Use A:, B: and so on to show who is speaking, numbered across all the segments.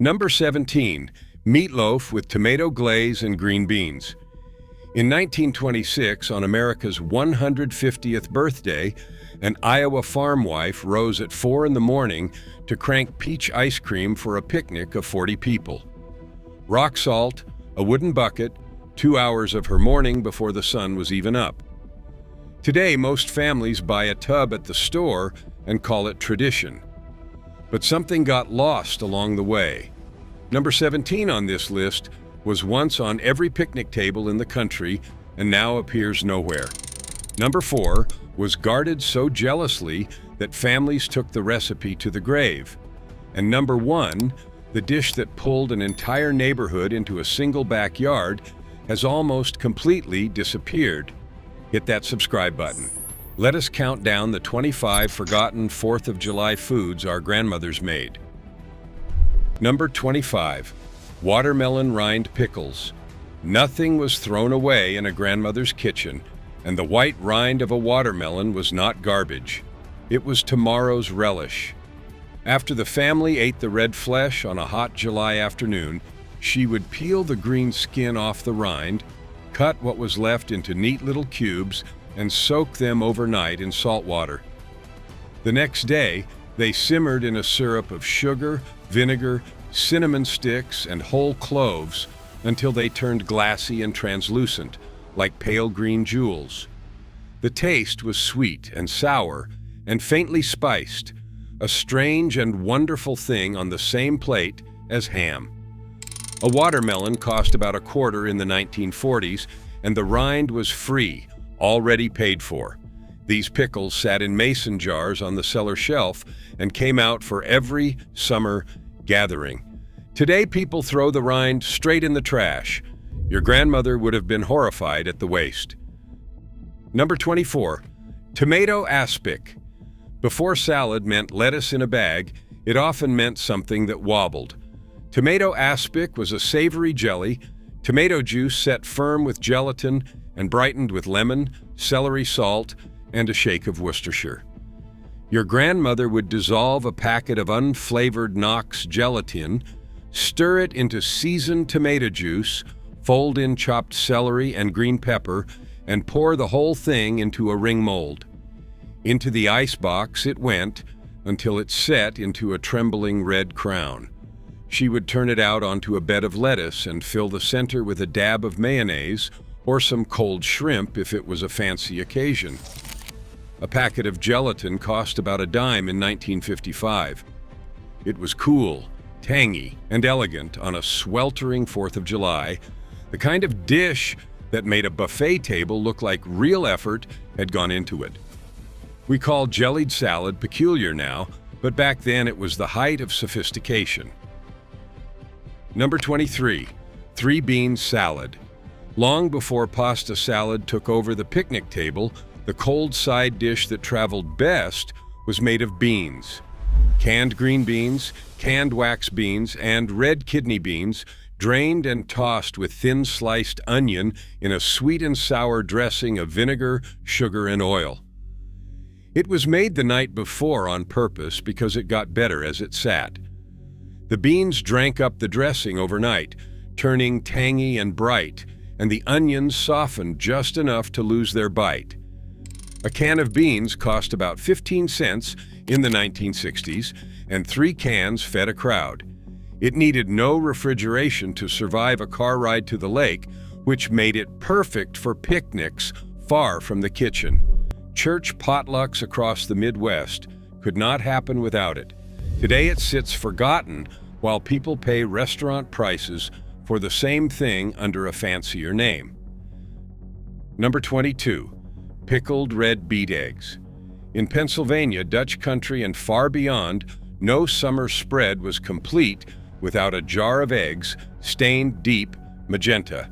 A: Number 17, meatloaf with tomato glaze and green beans. In 1926, on America's 150th birthday, an Iowa farm wife rose at 4 in the morning to crank peach ice cream for a picnic of 40 people. Rock salt, a wooden bucket, 2 hours of her morning before the sun was even up. Today, most families buy a tub at the store and call it tradition. But something got lost along the way. Number 17 on this list was once on every picnic table in the country and now appears nowhere. Number 4 was guarded so jealously that families took the recipe to the grave. And number 1, the dish that pulled an entire neighborhood into a single backyard, has almost completely disappeared. Hit that subscribe button. Let us count down the 25 forgotten 4th of July foods our grandmothers made. Number 25, watermelon rind pickles. Nothing was thrown away in a grandmother's kitchen, and the white rind of a watermelon was not garbage. It was tomorrow's relish. After the family ate the red flesh on a hot July afternoon, she would peel the green skin off the rind, cut what was left into neat little cubes, and soak them overnight in salt water. The next day, they simmered in a syrup of sugar, vinegar, cinnamon sticks, and whole cloves until they turned glassy and translucent, like pale green jewels. The taste was sweet and sour and faintly spiced, a strange and wonderful thing on the same plate as ham. A watermelon cost about $1 in the 1940s, and the rind was free, already paid for. These pickles sat in mason jars on the cellar shelf and came out for every summer gathering. Today, people throw the rind straight in the trash. Your grandmother would have been horrified at the waste. Number 24, tomato aspic. Before salad meant lettuce in a bag, it often meant something that wobbled. Tomato aspic was a savory jelly, tomato juice set firm with gelatin and brightened with lemon, celery salt, and a shake of Worcestershire. Your grandmother would dissolve a packet of unflavored Knox gelatin, stir it into seasoned tomato juice, fold in chopped celery and green pepper, and pour the whole thing into a ring mold. Into the ice box it went until it set into a trembling red crown. She would turn it out onto a bed of lettuce and fill the center with a dab of mayonnaise or some cold shrimp if it was a fancy occasion. A packet of gelatin cost about a dime in 1955. It was cool, tangy, and elegant on a sweltering 4th of July, the kind of dish that made a buffet table look like real effort had gone into it. We call jellied salad peculiar now, but back then it was the height of sophistication. Number 23, 3-bean salad. Long before pasta salad took over the picnic table, the cold side dish that traveled best was made of beans. Canned green beans, canned wax beans, and red kidney beans, drained and tossed with thin sliced onion in a sweet and sour dressing of vinegar, sugar, and oil. It was made the night before on purpose because it got better as it sat. The beans drank up the dressing overnight, turning tangy and bright, and the onions softened just enough to lose their bite. A can of beans cost about 15 cents in the 1960s, and 3 cans fed a crowd. It needed no refrigeration to survive a car ride to the lake, which made it perfect for picnics far from the kitchen. Church potlucks across the Midwest could not happen without it. Today it sits forgotten while people pay restaurant prices for the same thing under a fancier name. Number 22, pickled red beet eggs. In Pennsylvania, Dutch country, and far beyond, no summer spread was complete without a jar of eggs stained deep magenta.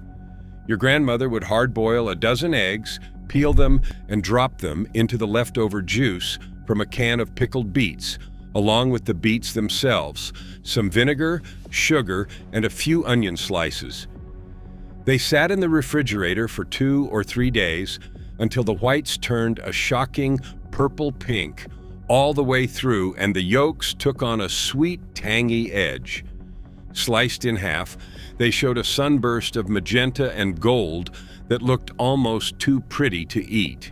A: Your grandmother would hard-boil a dozen eggs, peel them, and drop them into the leftover juice from a can of pickled beets, along with the beets themselves, some vinegar, sugar, and a few onion slices. They sat in the refrigerator for 2 or 3 days until the whites turned a shocking purple pink all the way through and the yolks took on a sweet, tangy edge. Sliced in half, they showed a sunburst of magenta and gold that looked almost too pretty to eat.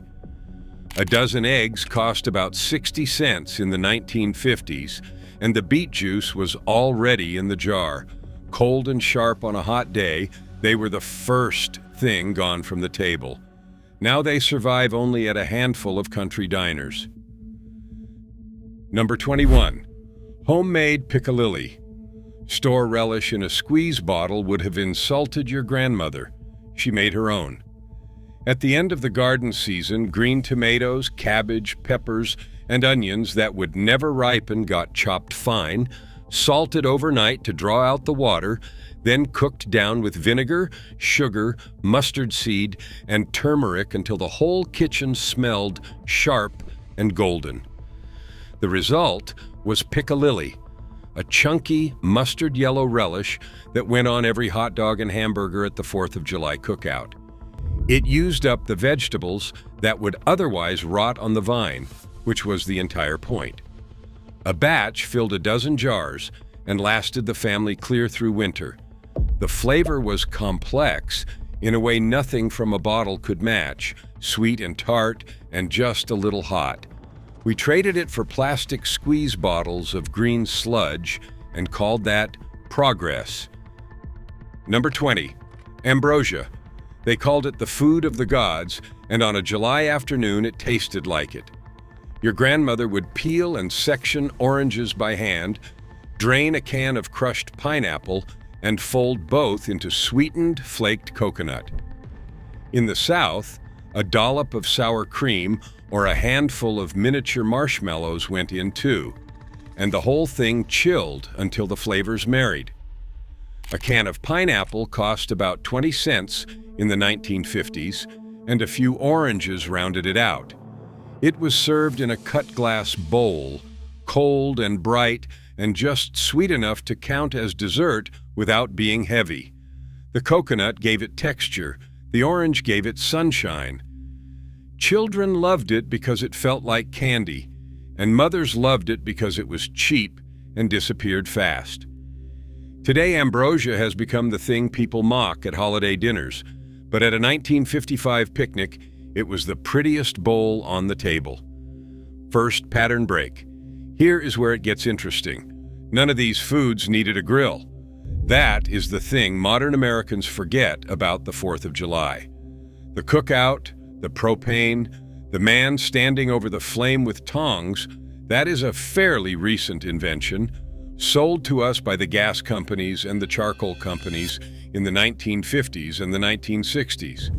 A: A dozen eggs cost about 60 cents in the 1950s, and the beet juice was already in the jar. Cold and sharp on a hot day, they were the first thing gone from the table. Now they survive only at a handful of country diners. Number 21. Homemade piccalilli. Store relish in a squeeze bottle would have insulted your grandmother. She made her own. At the end of the garden season, green tomatoes, cabbage, peppers, and onions that would never ripen got chopped fine, salted overnight to draw out the water, then cooked down with vinegar, sugar, mustard seed, and turmeric until the whole kitchen smelled sharp and golden. The result was piccalilli, a chunky mustard yellow relish that went on every hot dog and hamburger at the 4th of July cookout. It used up the vegetables that would otherwise rot on the vine, which was the entire point. A batch filled a dozen jars and lasted the family clear through winter. The flavor was complex in a way nothing from a bottle could match, sweet and tart and just a little hot. We traded it for plastic squeeze bottles of green sludge and called that progress. Number 20. Ambrosia. They called it the food of the gods, and on a July afternoon it tasted like it. Your grandmother would peel and section oranges by hand, drain a can of crushed pineapple, and fold both into sweetened, flaked coconut. In the South, a dollop of sour cream or a handful of miniature marshmallows went in too, and the whole thing chilled until the flavors married. A can of pineapple cost about 20 cents in the 1950s, and a few oranges rounded it out. It was served in a cut glass bowl, cold and bright and just sweet enough to count as dessert without being heavy. The coconut gave it texture, the orange gave it sunshine. Children loved it because it felt like candy, and mothers loved it because it was cheap and disappeared fast. Today, ambrosia has become the thing people mock at holiday dinners, but at a 1955 picnic, it was the prettiest bowl on the table. First pattern break. Here is where it gets interesting. None of these foods needed a grill. That is the thing modern Americans forget about the 4th of July. The cookout, the propane, the man standing over the flame with tongs, that is a fairly recent invention, sold to us by the gas companies and the charcoal companies in the 1950s and the 1960s.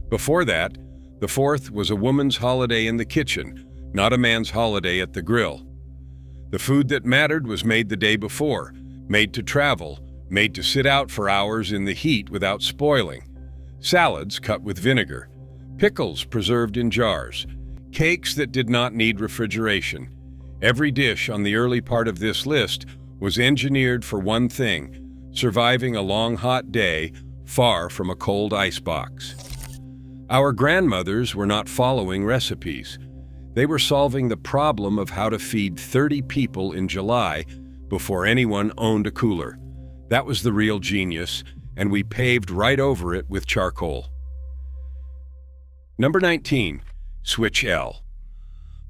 A: Before that, the 4th was a woman's holiday in the kitchen, not a man's holiday at the grill. The food that mattered was made the day before, made to travel, made to sit out for hours in the heat without spoiling. Salads cut with vinegar, pickles preserved in jars, cakes that did not need refrigeration. Every dish on the early part of this list was engineered for one thing: surviving a long hot day far from a cold icebox. Our grandmothers were not following recipes. They were solving the problem of how to feed 30 people in July before anyone owned a cooler. That was the real genius, and we paved right over it with charcoal. Number 19. Switch L.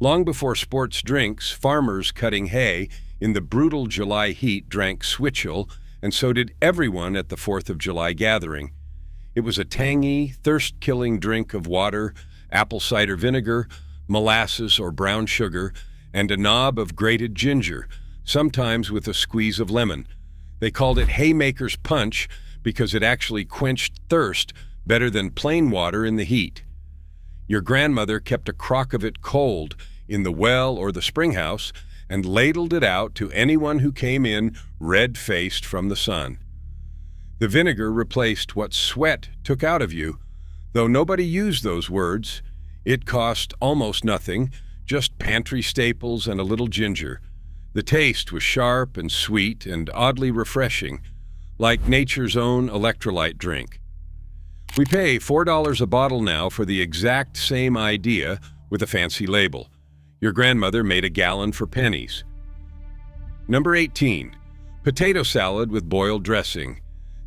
A: Long before sports drinks, farmers cutting hay in the brutal July heat drank switchel, and so did everyone at the 4th of July gathering. It was a tangy, thirst-killing drink of water, apple cider vinegar, molasses or brown sugar, and a knob of grated ginger, sometimes with a squeeze of lemon. They called it haymaker's punch because it actually quenched thirst better than plain water in the heat. Your grandmother kept a crock of it cold in the well or the spring house and ladled it out to anyone who came in red-faced from the sun. The vinegar replaced what sweat took out of you, though nobody used those words. It cost almost nothing, just pantry staples and a little ginger. The taste was sharp and sweet and oddly refreshing, like nature's own electrolyte drink. We pay $4 a bottle now for the exact same idea with a fancy label. Your grandmother made a gallon for pennies. Number 18. Potato salad with boiled dressing.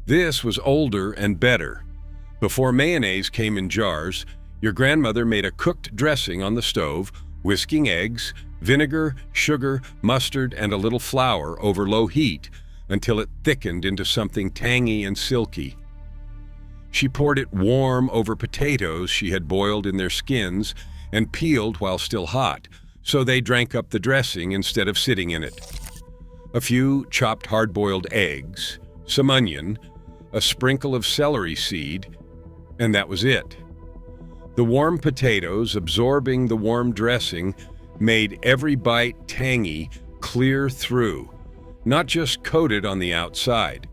A: This was older and better. Before mayonnaise came in jars, your grandmother made a cooked dressing on the stove, whisking eggs, vinegar, sugar, mustard, and a little flour over low heat until it thickened into something tangy and silky. She poured it warm over potatoes she had boiled in their skins and peeled while still hot, so they drank up the dressing instead of sitting in it. A few chopped hard-boiled eggs, some onion, a sprinkle of celery seed, and that was it. The warm potatoes, absorbing the warm dressing, made every bite tangy, clear through, not just coated on the outside.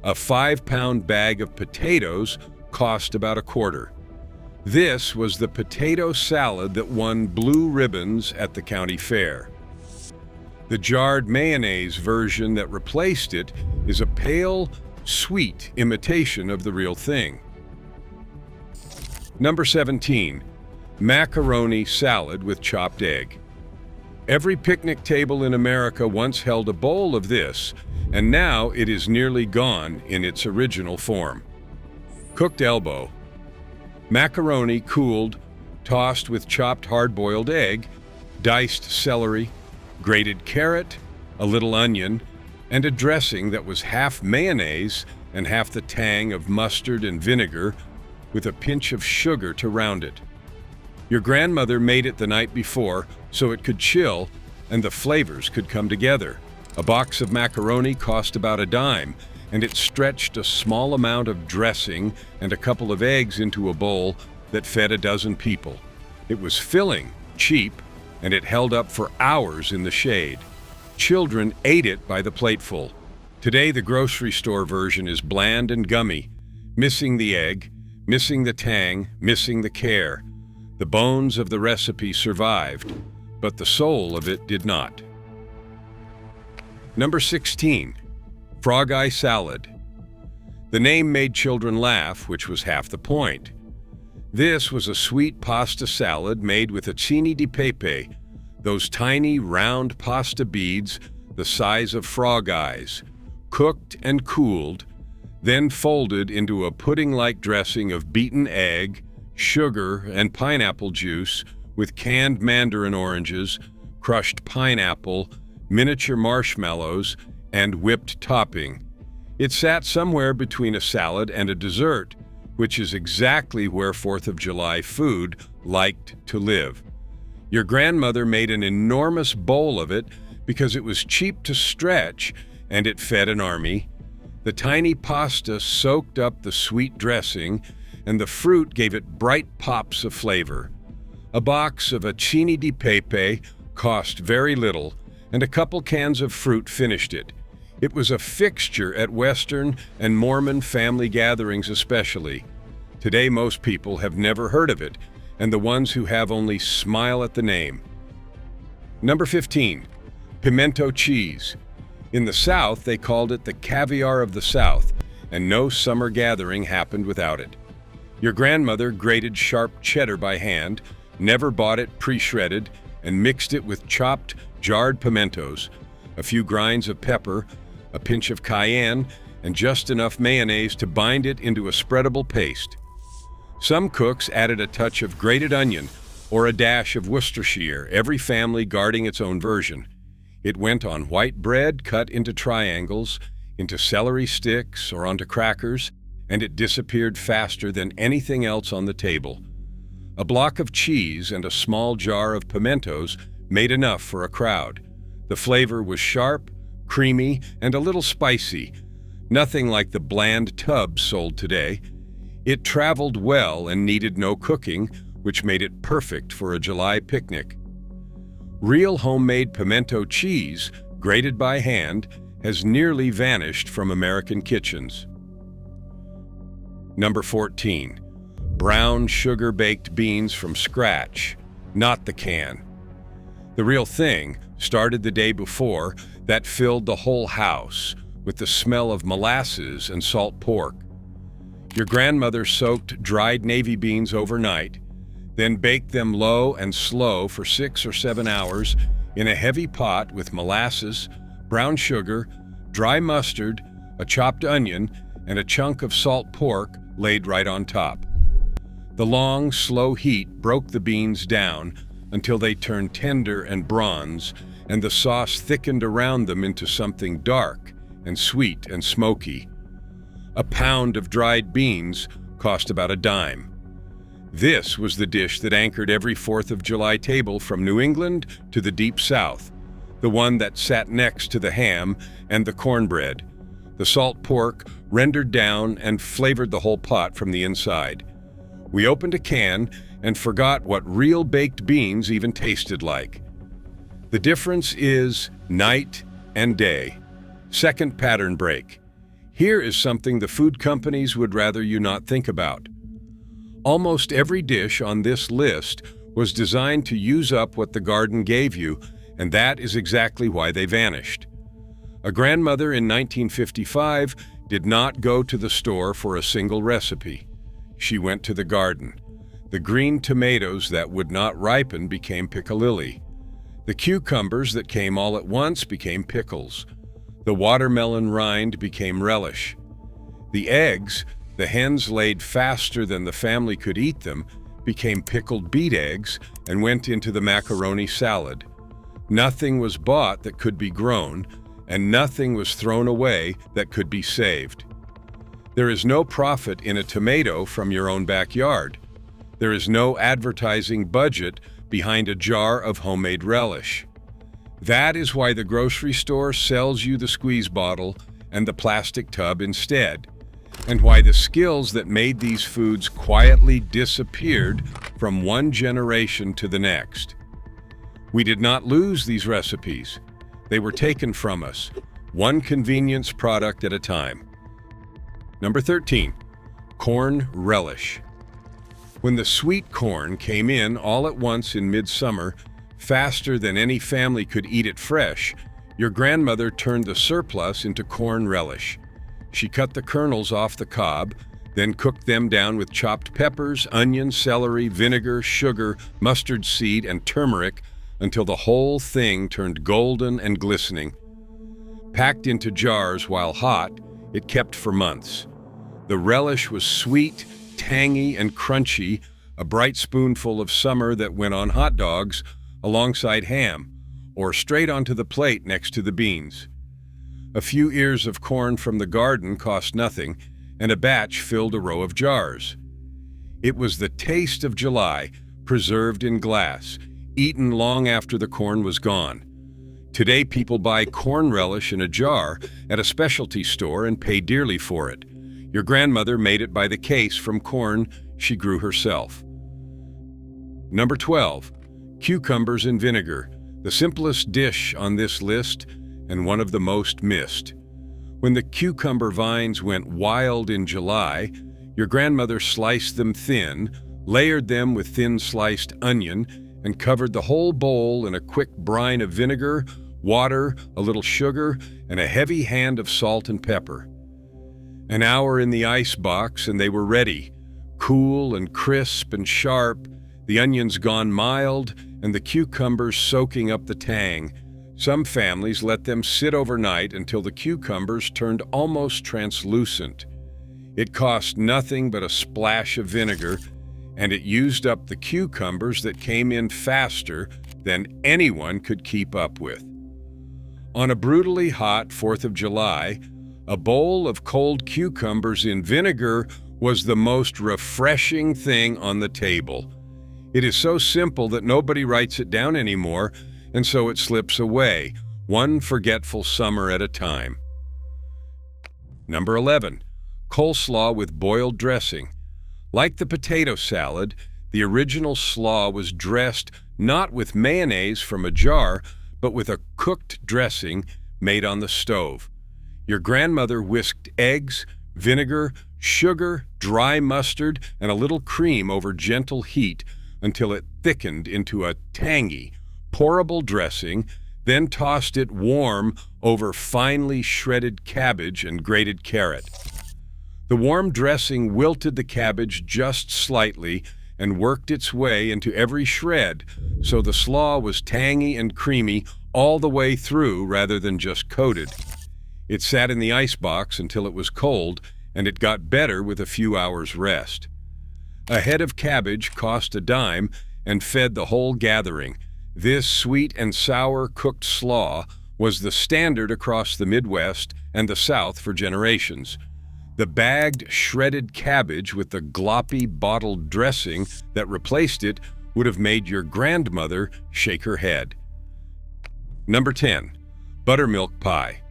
A: A 5-pound bag of potatoes cost about a quarter. This was the potato salad that won blue ribbons at the county fair. The jarred mayonnaise version that replaced it is a pale, sweet imitation of the real thing. Number 17, macaroni salad with chopped egg. Every picnic table in America once held a bowl of this, and now it is nearly gone in its original form. Cooked elbow. Macaroni cooled, tossed with chopped hard-boiled egg, diced celery, grated carrot, a little onion, and a dressing that was half mayonnaise and half the tang of mustard and vinegar with a pinch of sugar to round it. Your grandmother made it the night before so it could chill and the flavors could come together. A box of macaroni cost about a dime, and it stretched a small amount of dressing and a couple of eggs into a bowl that fed a dozen people. It was filling, cheap, and it held up for hours in the shade. Children ate it by the plateful. Today, the grocery store version is bland and gummy, missing the egg, missing the tang, missing the care. The bones of the recipe survived, but the soul of it did not. Number 16, frog eye salad. The name made children laugh, which was half the point. This was a sweet pasta salad made with acini di pepe, those tiny round pasta beads the size of frog eyes, cooked and cooled, then folded into a pudding-like dressing of beaten egg, sugar, and pineapple juice with canned mandarin oranges, crushed pineapple, miniature marshmallows, and whipped topping. It sat somewhere between a salad and a dessert, which is exactly where 4th of July food liked to live. Your grandmother made an enormous bowl of it because it was cheap to stretch and it fed an army. The tiny pasta soaked up the sweet dressing, and the fruit gave it bright pops of flavor. A box of acini di pepe cost very little, and a couple cans of fruit finished it. It was a fixture at Western and Mormon family gatherings especially. Today, most people have never heard of it, and the ones who have only smile at the name. Number 15, pimento cheese. In the South, they called it the caviar of the South, and no summer gathering happened without it. Your grandmother grated sharp cheddar by hand, never bought it pre-shredded, and mixed it with chopped, jarred pimentos, a few grinds of pepper, a pinch of cayenne, and just enough mayonnaise to bind it into a spreadable paste. Some cooks added a touch of grated onion or a dash of Worcestershire, every family guarding its own version. It went on white bread cut into triangles, into celery sticks, or onto crackers, and it disappeared faster than anything else on the table. A block of cheese and a small jar of pimentos made enough for a crowd. The flavor was sharp, creamy, and a little spicy, nothing like the bland tubs sold today. It traveled well and needed no cooking, which made it perfect for a July picnic. Real homemade pimento cheese, grated by hand, has nearly vanished from American kitchens. Number 14, brown sugar-baked beans from scratch, not the can. The real thing started the day before that filled the whole house with the smell of molasses and salt pork. Your grandmother soaked dried navy beans overnight, then baked them low and slow for 6 or 7 hours in a heavy pot with molasses, brown sugar, dry mustard, a chopped onion, and a chunk of salt pork laid right on top. The long, slow heat broke the beans down until they turned tender and bronze, and the sauce thickened around them into something dark and sweet and smoky. A pound of dried beans cost about a dime. This was the dish that anchored every 4th of July table from New England to the Deep South, the one that sat next to the ham and the cornbread. The salt pork rendered down and flavored the whole pot from the inside. We opened a can and forgot what real baked beans even tasted like. The difference is night and day. Second pattern break. Here is something the food companies would rather you not think about. Almost every dish on this list was designed to use up what the garden gave you, and that is exactly why they vanished. A grandmother in 1955 did not go to the store for a single recipe. She went to the garden. The green tomatoes that would not ripen became piccalilli. The cucumbers that came all at once became pickles. The watermelon rind became relish. The eggs, the hens laid faster than the family could eat them, became pickled beet eggs and went into the macaroni salad. Nothing was bought that could be grown, and nothing was thrown away that could be saved. There is no profit in a tomato from your own backyard. There is no advertising budget behind a jar of homemade relish. That is why the grocery store sells you the squeeze bottle and the plastic tub instead, and why the skills that made these foods quietly disappeared from one generation to the next. We did not lose these recipes. They were taken from us, one convenience product at a time. Number 13, corn relish. When the sweet corn came in all at once in midsummer, faster than any family could eat it fresh, your grandmother turned the surplus into corn relish. She cut the kernels off the cob, then cooked them down with chopped peppers, onion, celery, vinegar, sugar, mustard seed, and turmeric until the whole thing turned golden and glistening. Packed into jars while hot, it kept for months. The relish was sweet, tangy, and crunchy, a bright spoonful of summer that went on hot dogs alongside ham, or straight onto the plate next to the beans. A few ears of corn from the garden cost nothing, and a batch filled a row of jars. It was the taste of July, preserved in glass, eaten long after the corn was gone. Today people buy corn relish in a jar at a specialty store and pay dearly for it. Your grandmother made it by the case from corn she grew herself. Number 12, cucumbers in vinegar, the simplest dish on this list and one of the most missed. When the cucumber vines went wild in July, your grandmother sliced them thin, layered them with thin sliced onion, and covered the whole bowl in a quick brine of vinegar, water, a little sugar, and a heavy hand of salt and pepper. An hour in the ice box and they were ready, cool and crisp and sharp, the onions gone mild, and the cucumbers soaking up the tang. Some families let them sit overnight until the cucumbers turned almost translucent. It cost nothing but a splash of vinegar, and it used up the cucumbers that came in faster than anyone could keep up with. On a brutally hot 4th of July, a bowl of cold cucumbers in vinegar was the most refreshing thing on the table. It is so simple that nobody writes it down anymore, and so it slips away, one forgetful summer at a time. Number 11, coleslaw with boiled dressing. Like the potato salad, the original slaw was dressed not with mayonnaise from a jar, but with a cooked dressing made on the stove. Your grandmother whisked eggs, vinegar, sugar, dry mustard, and a little cream over gentle heat until it thickened into a tangy, pourable dressing, then tossed it warm over finely shredded cabbage and grated carrot. The warm dressing wilted the cabbage just slightly and worked its way into every shred, so the slaw was tangy and creamy all the way through rather than just coated. It sat in the icebox until it was cold, and it got better with a few hours' rest. A head of cabbage cost a dime and fed the whole gathering. This sweet and sour cooked slaw was the standard across the Midwest and the South for generations. The bagged, shredded cabbage with the gloppy bottled dressing that replaced it would have made your grandmother shake her head. Number 10. Buttermilk pie.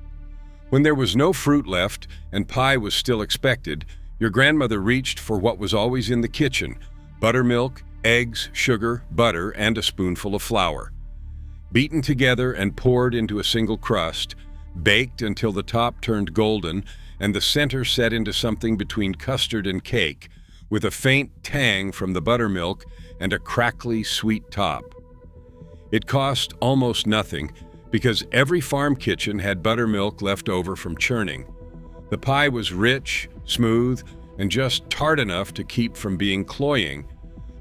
A: When there was no fruit left and pie was still expected, your grandmother reached for what was always in the kitchen: buttermilk, eggs, sugar, butter, and a spoonful of flour. Beaten together and poured into a single crust, baked until the top turned golden and the center set into something between custard and cake, with a faint tang from the buttermilk and a crackly, sweet top. It cost almost nothing because every farm kitchen had buttermilk left over from churning. The pie was rich, smooth, and just tart enough to keep from being cloying,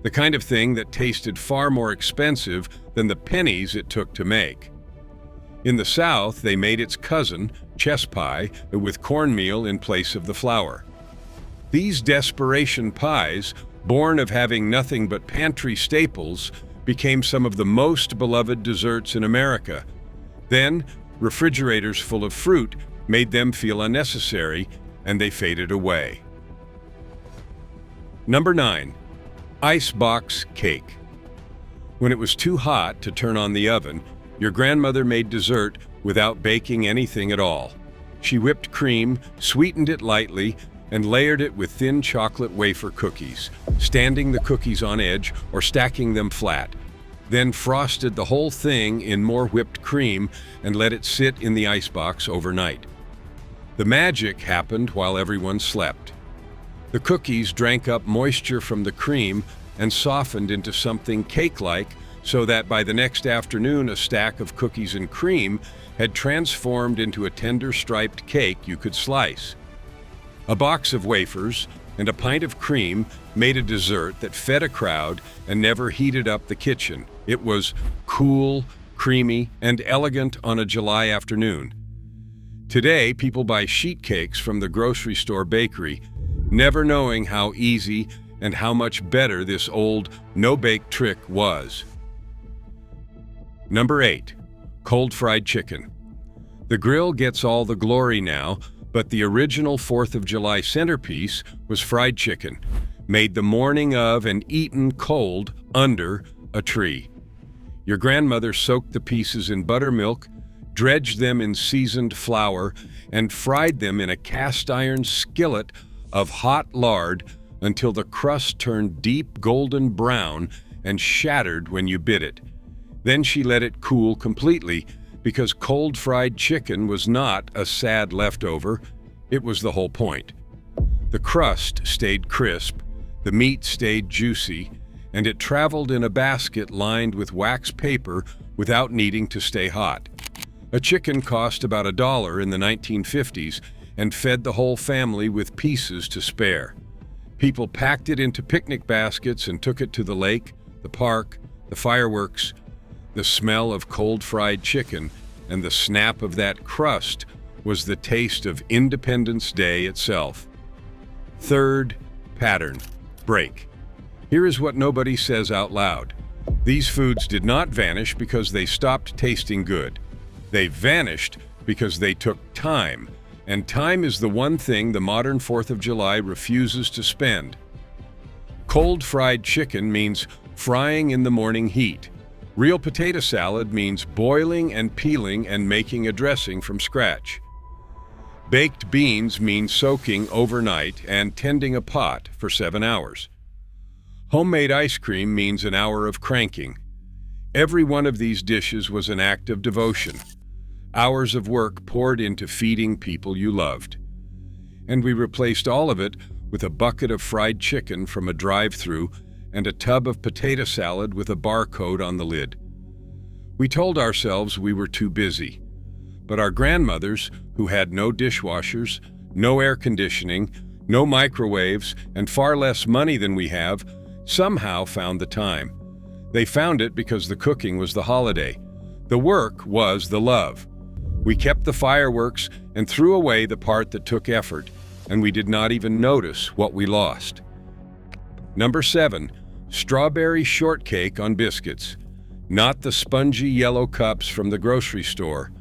A: the kind of thing that tasted far more expensive than the pennies it took to make. In the South, they made its cousin, chess pie, with cornmeal in place of the flour. These desperation pies, born of having nothing but pantry staples, became some of the most beloved desserts in America. Then, refrigerators full of fruit made them feel unnecessary, and they faded away. Number 9. Icebox cake. When it was too hot to turn on the oven, your grandmother made dessert without baking anything at all. She whipped cream, sweetened it lightly, and layered it with thin chocolate wafer cookies, standing the cookies on edge or stacking them flat. Then frosted the whole thing in more whipped cream and let it sit in the icebox overnight. The magic happened while everyone slept. The cookies drank up moisture from the cream and softened into something cake-like, so that by the next afternoon a stack of cookies and cream had transformed into a tender striped cake you could slice. A box of wafers and a pint of cream made a dessert that fed a crowd and never heated up the kitchen. It was cool, creamy, and elegant on a July afternoon. Today, people buy sheet cakes from the grocery store bakery, never knowing how easy and how much better this old no-bake trick was. Number 8. Cold fried chicken. The grill gets all the glory now, but the original 4th of July centerpiece was fried chicken, made the morning of and eaten cold under a tree. Your grandmother soaked the pieces in buttermilk, dredged them in seasoned flour, and fried them in a cast-iron skillet of hot lard until the crust turned deep golden brown and shattered when you bit it. Then she let it cool completely, because cold fried chicken was not a sad leftover, it was the whole point. The crust stayed crisp, the meat stayed juicy, and it traveled in a basket lined with wax paper without needing to stay hot. A chicken cost about $1 in the 1950s and fed the whole family with pieces to spare. People packed it into picnic baskets and took it to the lake, the park, the fireworks. The smell of cold fried chicken and the snap of that crust was the taste of Independence Day itself. Third pattern, break. Here is what nobody says out loud. These foods did not vanish because they stopped tasting good. They vanished because they took time, and time is the one thing the modern 4th of July refuses to spend. Cold fried chicken means frying in the morning heat. Real potato salad means boiling and peeling and making a dressing from scratch. Baked beans mean soaking overnight and tending a pot for 7 hours. Homemade ice cream means an hour of cranking. Every one of these dishes was an act of devotion. Hours of work poured into feeding people you loved. And we replaced all of it with a bucket of fried chicken from a drive-thru and a tub of potato salad with a barcode on the lid. We told ourselves we were too busy, but our grandmothers, who had no dishwashers, no air conditioning, no microwaves, and far less money than we have, somehow found the time. They found it because the cooking was the holiday. The work was the love. We kept the fireworks and threw away the part that took effort, and we did not even notice what we lost. Number 7, strawberry shortcake on biscuits. Not the spongy yellow cups from the grocery store.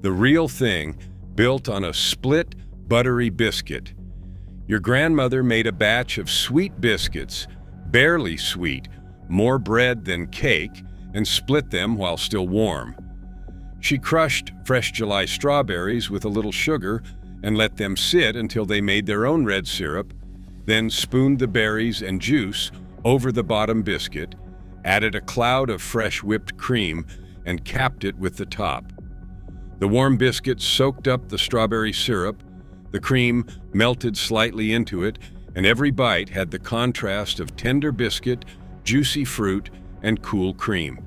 A: The real thing, built on a split, buttery biscuit. Your grandmother made a batch of sweet biscuits, barely sweet, more bread than cake, and split them while still warm. She crushed fresh July strawberries with a little sugar and let them sit until they made their own red syrup, then spooned the berries and juice over the bottom biscuit, added a cloud of fresh whipped cream, and capped it with the top. The warm biscuit soaked up the strawberry syrup, the cream melted slightly into it, and every bite had the contrast of tender biscuit, juicy fruit, and cool cream.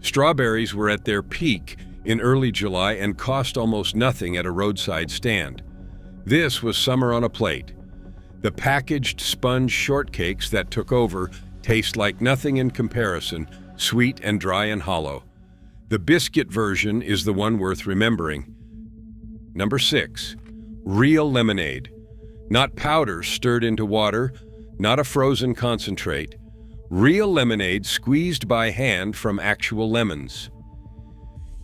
A: Strawberries were at their peak in early July and cost almost nothing at a roadside stand. This was summer on a plate. The packaged sponge shortcakes that took over taste like nothing in comparison, sweet and dry and hollow. The biscuit version is the one worth remembering. Number 6, real lemonade. Not powder stirred into water, not a frozen concentrate. Real lemonade squeezed by hand from actual lemons.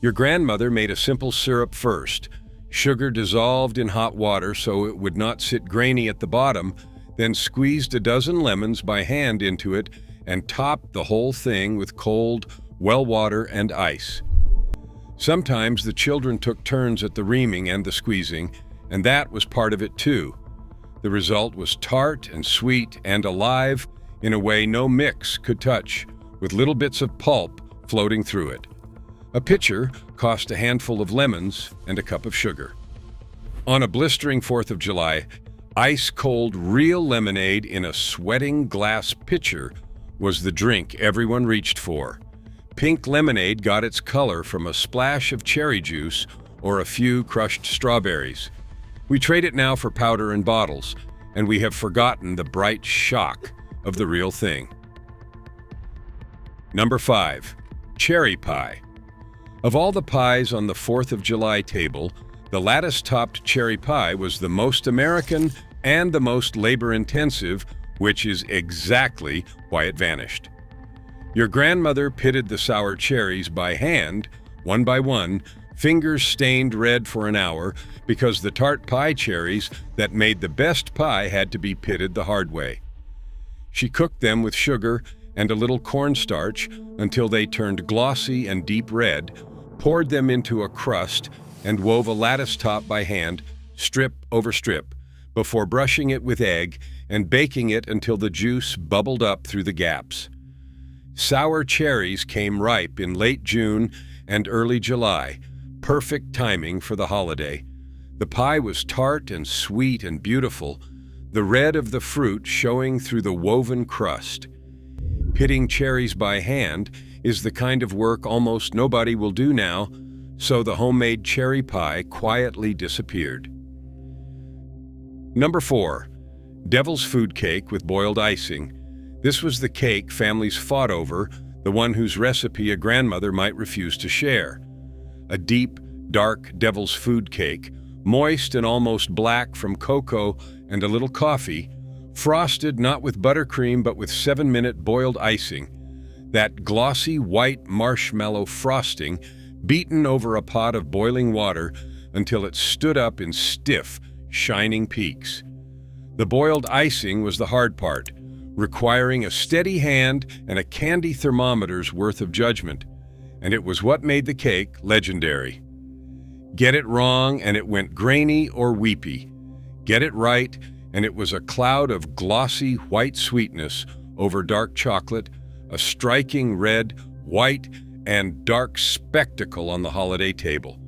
A: Your grandmother made a simple syrup first, sugar dissolved in hot water so it would not sit grainy at the bottom, then squeezed a dozen lemons by hand into it and topped the whole thing with cold, well water and ice. Sometimes the children took turns at the reaming and the squeezing, and that was part of it too. The result was tart and sweet and alive in a way no mix could touch, with little bits of pulp floating through it. A pitcher cost a handful of lemons and a cup of sugar. On a blistering 4th of July, ice-cold real lemonade in a sweating glass pitcher was the drink everyone reached for. Pink lemonade got its color from a splash of cherry juice or a few crushed strawberries. We trade it now for powder and bottles, and we have forgotten the bright shock of the real thing. Number 5, cherry pie. Of all the pies on the 4th of July table, the lattice-topped cherry pie was the most American and the most labor-intensive, which is exactly why it vanished. Your grandmother pitted the sour cherries by hand, one by one, fingers stained red for an hour, because the tart pie cherries that made the best pie had to be pitted the hard way. She cooked them with sugar and a little cornstarch until they turned glossy and deep red, poured them into a crust, and wove a lattice top by hand, strip over strip, before brushing it with egg and baking it until the juice bubbled up through the gaps. Sour cherries came ripe in late June and early July, perfect timing for the holiday. The pie was tart and sweet and beautiful, the red of the fruit showing through the woven crust. Pitting cherries by hand is the kind of work almost nobody will do now, so the homemade cherry pie quietly disappeared. Number 4, devil's food cake with boiled icing. This was the cake families fought over, the one whose recipe a grandmother might refuse to share. A deep, dark devil's food cake, moist and almost black from cocoa and a little coffee, frosted not with buttercream but with 7-minute boiled icing. That glossy white marshmallow frosting beaten over a pot of boiling water until it stood up in stiff, shining peaks. The boiled icing was the hard part, requiring a steady hand and a candy thermometer's worth of judgment, and it was what made the cake legendary. Get it wrong and it went grainy or weepy. Get it right and it was a cloud of glossy white sweetness over dark chocolate, a striking red, white, and dark spectacle on the holiday table.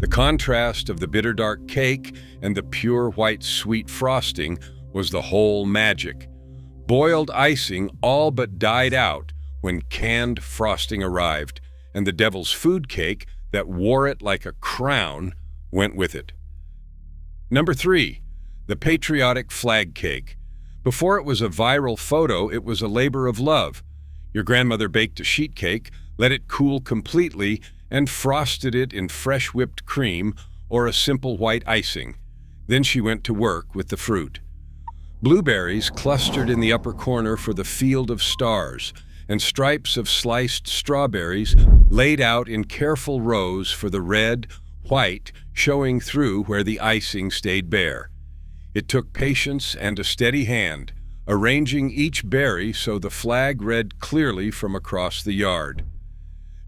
A: The contrast of the bitter dark cake and the pure white sweet frosting was the whole magic. Boiled icing all but died out when canned frosting arrived, and the devil's food cake that wore it like a crown went with it. Number 3, the patriotic flag cake. Before it was a viral photo, it was a labor of love. Your grandmother baked a sheet cake, let it cool completely, and frosted it in fresh whipped cream or a simple white icing. Then she went to work with the fruit. Blueberries clustered in the upper corner for the field of stars, and stripes of sliced strawberries laid out in careful rows for the red, white showing through where the icing stayed bare. It took patience and a steady hand, arranging each berry so the flag read clearly from across the yard.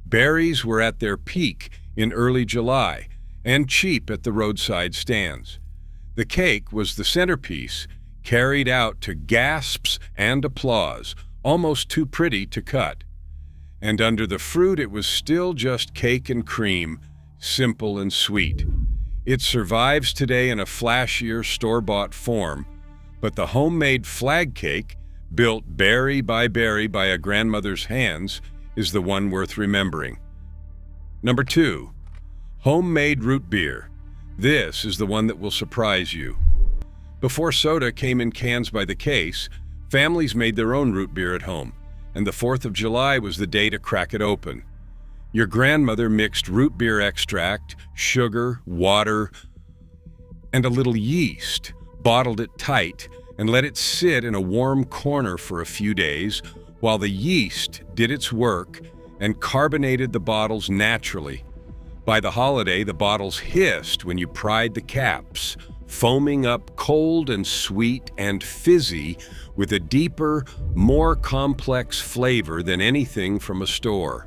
A: Berries were at their peak in early July and cheap at the roadside stands. The cake was the centerpiece, carried out to gasps and applause, almost too pretty to cut. And under the fruit it was still just cake and cream, simple and sweet. It survives today in a flashier store-bought form, but the homemade flag cake, built berry by a grandmother's hands, is the one worth remembering. Number 2, homemade root beer. This is the one that will surprise you. Before soda came in cans by the case, families made their own root beer at home, and the 4th of July was the day to crack it open. Your grandmother mixed root beer extract, sugar, water, and a little yeast, bottled it tight, and let it sit in a warm corner for a few days while the yeast did its work and carbonated the bottles naturally. By the holiday, the bottles hissed when you pried the caps, foaming up cold and sweet and fizzy with a deeper, more complex flavor than anything from a store.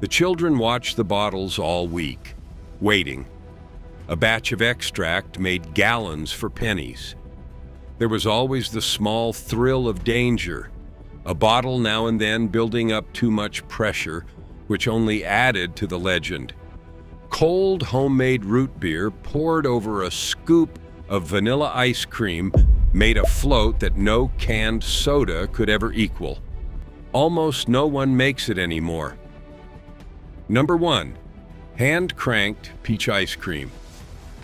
A: The children watched the bottles all week, waiting. A batch of extract made gallons for pennies. There was always the small thrill of danger, a bottle now and then building up too much pressure, which only added to the legend. Cold homemade root beer poured over a scoop of vanilla ice cream made a float that no canned soda could ever equal. Almost no one makes it anymore. Number 1, hand-cranked peach ice cream.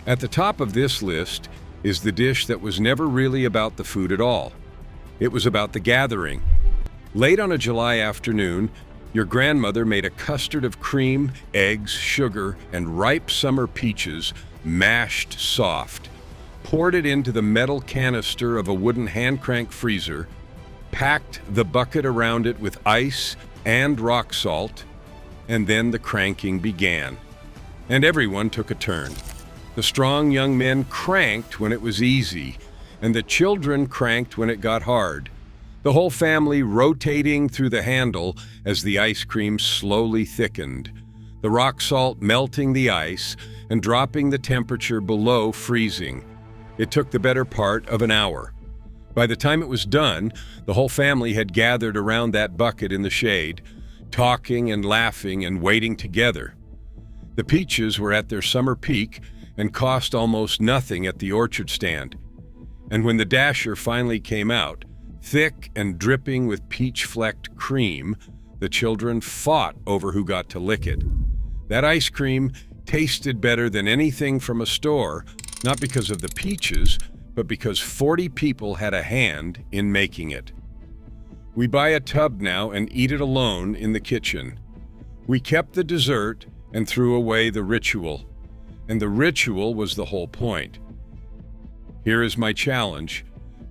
A: At the top of this list is the dish that was never really about the food at all. It was about the gathering. Late on a July afternoon, your grandmother made a custard of cream, eggs, sugar, and ripe summer peaches, mashed soft, poured it into the metal canister of a wooden hand-crank freezer, packed the bucket around it with ice and rock salt, and then the cranking began. And everyone took a turn. The strong young men cranked when it was easy, and the children cranked when it got hard. The whole family rotating through the handle as the ice cream slowly thickened, the rock salt melting the ice and dropping the temperature below freezing. It took the better part of an hour. By the time it was done, the whole family had gathered around that bucket in the shade, talking and laughing and waiting together. The peaches were at their summer peak and cost almost nothing at the orchard stand. And when the dasher finally came out, thick and dripping with peach-flecked cream, the children fought over who got to lick it. That ice cream tasted better than anything from a store, not because of the peaches, but because 40 people had a hand in making it. We buy a tub now and eat it alone in the kitchen. We kept the dessert and threw away the ritual. And the ritual was the whole point. Here is my challenge.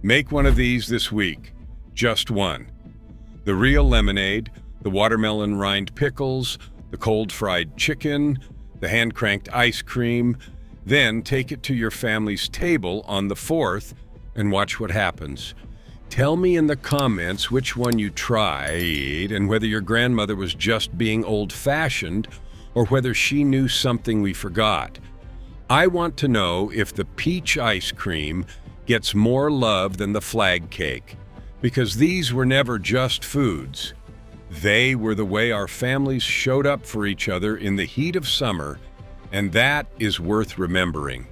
A: Make one of these this week. Just one. The real lemonade, the watermelon rind pickles, the cold fried chicken, the hand-cranked ice cream. Then take it to your family's table on the 4th and watch what happens. Tell me in the comments which one you tried and whether your grandmother was just being old-fashioned or whether she knew something we forgot. I want to know if the peach ice cream gets more love than the flag cake, because these were never just foods. They were the way our families showed up for each other in the heat of summer, and that is worth remembering.